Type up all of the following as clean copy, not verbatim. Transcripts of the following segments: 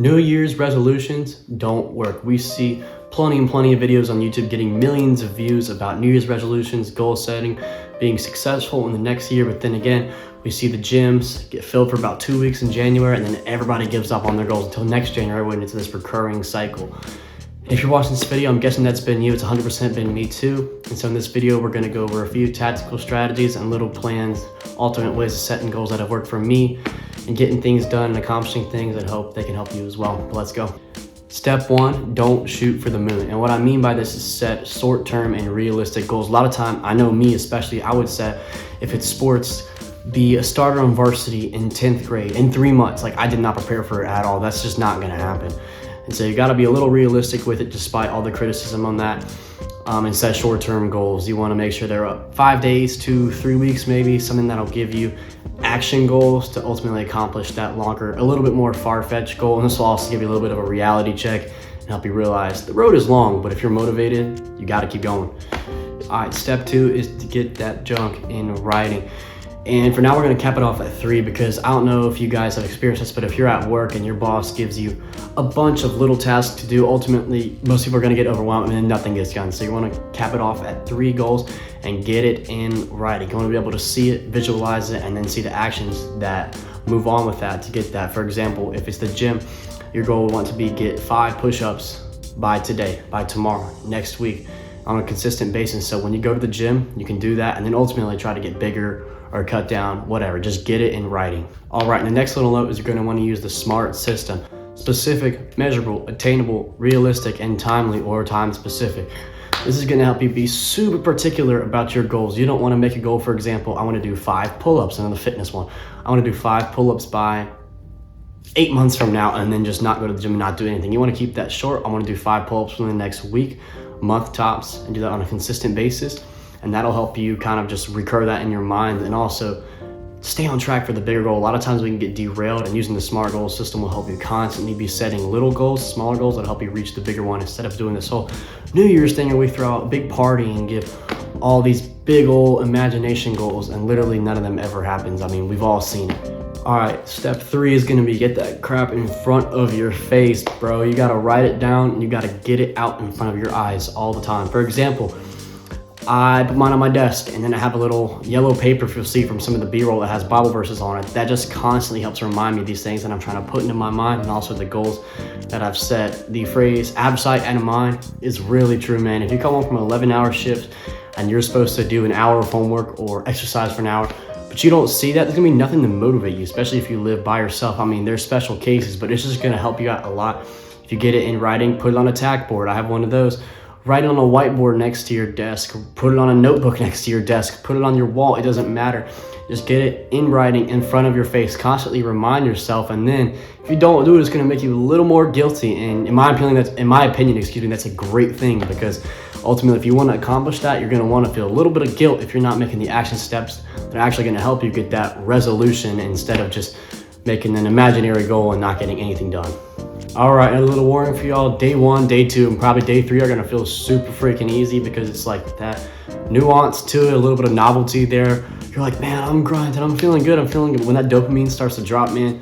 New Year's resolutions don't work. We see plenty and plenty of videos on YouTube getting millions of views about New Year's resolutions, goal setting, being successful in the next year. But then again, we see the gyms get filled for about 2 weeks in January, and then everybody gives up on their goals until next January when it's this recurring cycle. If you're watching this video, I'm guessing that's been you. It's 100% been me too. And so in this video, we're gonna go over a few tactical strategies and little plans, alternate ways of setting goals that have worked for me and getting things done and accomplishing things that hope they can help you as well. But let's go. Step one, don't shoot for the moon. And what I mean by this is set short-term and realistic goals. A lot of time, I know me especially, I would set, if it's sports, be a starter on varsity in 10th grade in 3 months. Like, I did not prepare for it at all. That's just not gonna happen. And so you gotta be a little realistic with it despite all the criticism on that. And set short-term goals. You wanna make sure they're up 5 days to 3 weeks, maybe something that'll give you action goals to ultimately accomplish that longer, a little bit more far-fetched goal. And this will also give you a little bit of a reality check and help you realize the road is long, but if you're motivated, you gotta keep going. All right, step two is to get that junk in writing. And for now, we're gonna cap it off at 3 because I don't know if you guys have experienced this, but if you're at work and your boss gives you a bunch of little tasks to do, ultimately, most people are gonna get overwhelmed and then nothing gets done. So you wanna cap it off at 3 goals and get it in writing. You wanna be able to see it, visualize it, and then see the actions that move on with that to get that. For example, if it's the gym, your goal will want to be get 5 push-ups by today, by tomorrow, next week, on a consistent basis. So when you go to the gym, you can do that and then ultimately try to get bigger or cut down, whatever, just get it in writing. All right, and the next little note is you're gonna wanna use the SMART system. Specific, measurable, attainable, realistic, and timely or time specific. This is gonna help you be super particular about your goals. You don't wanna make a goal, for example, I wanna do 5 pull-ups, another fitness one. I wanna do 5 pull-ups by 8 months from now and then just not go to the gym and not do anything. You wanna keep that short. I wanna do 5 pull-ups within the next week, month tops, and do that on a consistent basis. And that'll help you kind of just recur that in your mind and also stay on track for the bigger goal. A lot of times we can get derailed, and using the SMART goal system will help you constantly be setting little goals, smaller goals that help you reach the bigger one instead of doing this whole New Year's thing where we throw out a big party and give all these big old imagination goals and literally none of them ever happens. I mean, we've all seen it. All right, step 3 is gonna be get that crap in front of your face, bro. You gotta write it down and you gotta get it out in front of your eyes all the time. For example, I put mine on my desk and then I have a little yellow paper, if you'll see from some of the B-roll that has Bible verses on it. That just constantly helps remind me of these things that I'm trying to put into my mind and also the goals that I've set. The phrase have sight and a mind is really true, man. If you come home from an 11-hour shift and you're supposed to do an hour of homework or exercise for an hour, but you don't see that, there's gonna be nothing to motivate you, especially if you live by yourself. I mean, there's special cases, but it's just gonna help you out a lot. If you get it in writing, put it on a tack board. I have one of those. Write it on a whiteboard next to your desk, put it on a notebook next to your desk, put it on your wall, it doesn't matter. Just get it in writing in front of your face, constantly remind yourself, and then if you don't do it, it's gonna make you a little more guilty. And in my opinion, that's a great thing, because ultimately, if you wanna accomplish that, you're gonna wanna feel a little bit of guilt if you're not making the action steps that are actually gonna help you get that resolution instead of just making an imaginary goal and not getting anything done. All right, and a little warning for y'all, day 1, day 2, and probably day 3 are gonna feel super freaking easy because it's like that nuance to it, a little bit of novelty there. You're like, man, I'm grinding, I'm feeling good. When that dopamine starts to drop, man,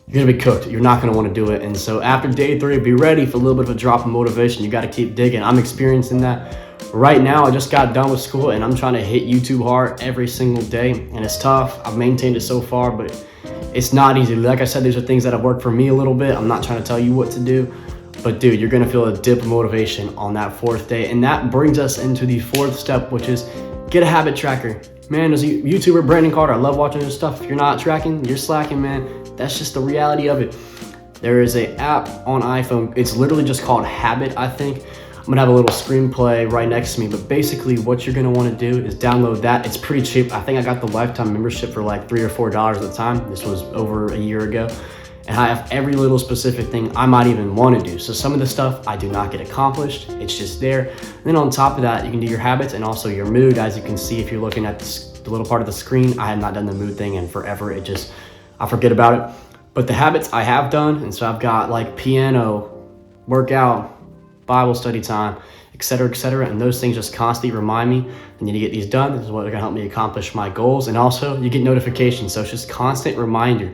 you're gonna be cooked. You're not gonna wanna do it. And so after day 3, be ready for a little bit of a drop in motivation. You gotta keep digging. I'm experiencing that right now. I just got done with school and I'm trying to hit YouTube hard every single day, and it's tough. I've maintained it so far, but it's not easy. Like I said, these are things that have worked for me a little bit. I'm not trying to tell you what to do, but dude, you're gonna feel a dip of motivation on that 4th day. And that brings us into the 4th step, which is get a habit tracker. Man, as a YouTuber, Brandon Carter, I love watching his stuff. If you're not tracking, you're slacking, man. That's just the reality of it. There is an app on iPhone. It's literally just called Habit, I think. I'm gonna have a little screenplay right next to me, but basically what you're gonna wanna do is download that. It's pretty cheap. I think I got the lifetime membership for like $3 or $4 at the time. This was over a year ago. And I have every little specific thing I might even wanna do. So some of the stuff I do not get accomplished, it's just there. And then on top of that, you can do your habits and also your mood. As you can see, if you're looking at the little part of the screen, I have not done the mood thing in forever. I forget about it. But the habits I have done, and so I've got like piano, workout, Bible study time, etc., and those things just constantly remind me I need to get these done. This is what are gonna help me accomplish my goals. And also you get notifications, so it's just constant reminder,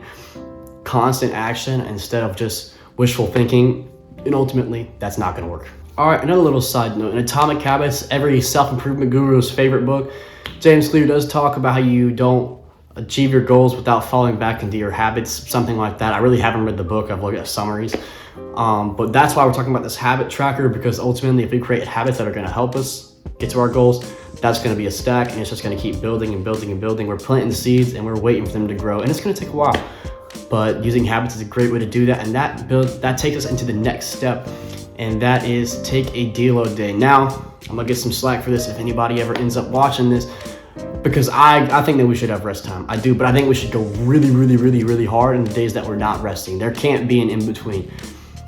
constant action instead of just wishful thinking, and ultimately that's not going to work. All right, another little side note. In Atomic Habits, every self-improvement guru's favorite book, James Clear does talk about how you don't achieve your goals without falling back into your habits, something like that. I really haven't read the book. I've looked at summaries. But that's why we're talking about this habit tracker, because ultimately if we create habits that are going to help us get to our goals, that's going to be a stack, and it's just going to keep building and building and building. We're planting the seeds and we're waiting for them to grow, and it's going to take a while. But using habits is a great way to do that, and that takes us into the next step, and that is take a deload day. Now, I'm gonna get some slack for this if anybody ever ends up watching this, because I think that we should have rest time. I do, but I think we should go really hard in the days that we're not resting. There can't be an in-between.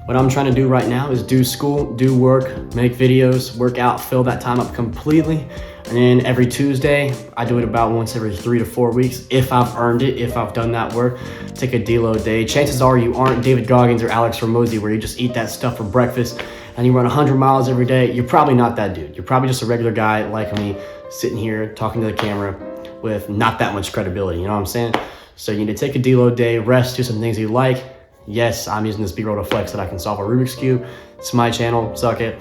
What I'm trying to do right now is do school, do work, make videos, work out, fill that time up completely. And then every Tuesday, I do it about once every 3 to 4 weeks. If I've earned it, if I've done that work, take a deload day. Chances are you aren't David Goggins or Alex Ramosi, where you just eat that stuff for breakfast and you run 100 miles every day. You're probably not that dude. You're probably just a regular guy like me, sitting here talking to the camera with not that much credibility. You know what I'm saying? So you need to take a deload day, rest, do some things you like. Yes, I'm using this B-roll to flex that I can solve a Rubik's Cube. It's my channel, suck it.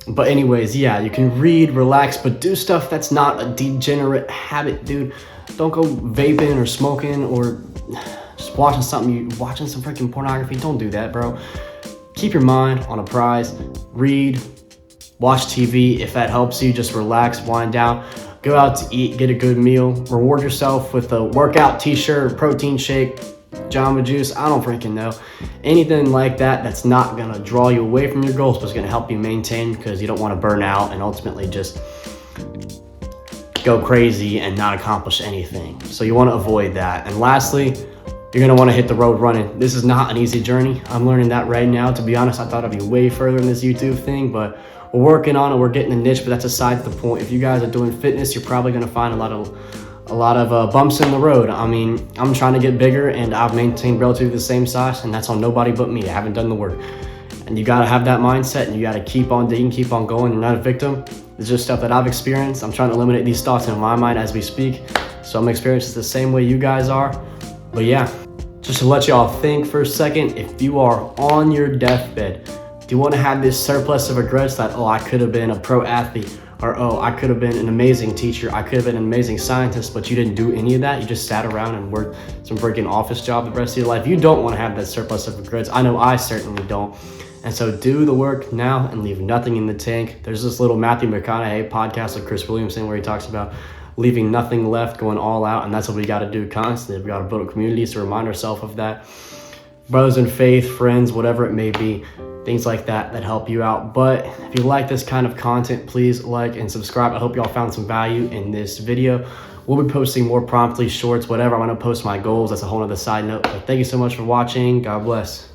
But anyways, yeah, you can read, relax, but do stuff that's not a degenerate habit, dude. Don't go vaping or smoking or just watching some freaking pornography. Don't do that, bro. Keep your mind on a prize. Read, watch TV. If that helps you, just relax, wind down. Go out to eat, get a good meal. Reward yourself with a workout t-shirt, protein shake, Jamba Juice, I don't freaking know. Anything like that that's not gonna draw you away from your goals, but it's gonna help you maintain, because you don't want to burn out and ultimately just go crazy and not accomplish anything. So you want to avoid that. And lastly, you're gonna want to hit the road running. This is not an easy journey. I'm learning that right now. To be honest, I thought I'd be way further in this YouTube thing, but we're working on it. We're getting a niche, but that's aside the point. If you guys are doing fitness, you're probably gonna find a lot of bumps in the road. I mean, I'm trying to get bigger and I've maintained relatively the same size, and that's on nobody but me. I haven't done the work. And you gotta have that mindset, and you gotta keep on digging, keep on going. You're not a victim. It's just stuff that I've experienced. I'm trying to eliminate these thoughts in my mind as we speak. So I'm experiencing the same way you guys are. But yeah, just to let y'all think for a second, if you are on your deathbed, do you wanna have this surplus of regrets that, oh, I could have been a pro athlete, or, oh, I could have been an amazing teacher, I could have been an amazing scientist, but you didn't do any of that? You just sat around and worked some freaking office job the rest of your life? You don't want to have that surplus of regrets. I know I certainly don't. And so do the work now and leave nothing in the tank. There's this little Matthew McConaughey podcast with Chris Williamson where he talks about leaving nothing left, going all out, and that's what we got to do constantly. We got to build communities to remind ourselves of that. Brothers in faith, friends, whatever it may be, things like that help you out. But if you like this kind of content, please like and subscribe. I hope y'all found some value in this video. We'll be posting more promptly, shorts, whatever. I'm going to post my goals. That's a whole other side note. But thank you so much for watching. God bless.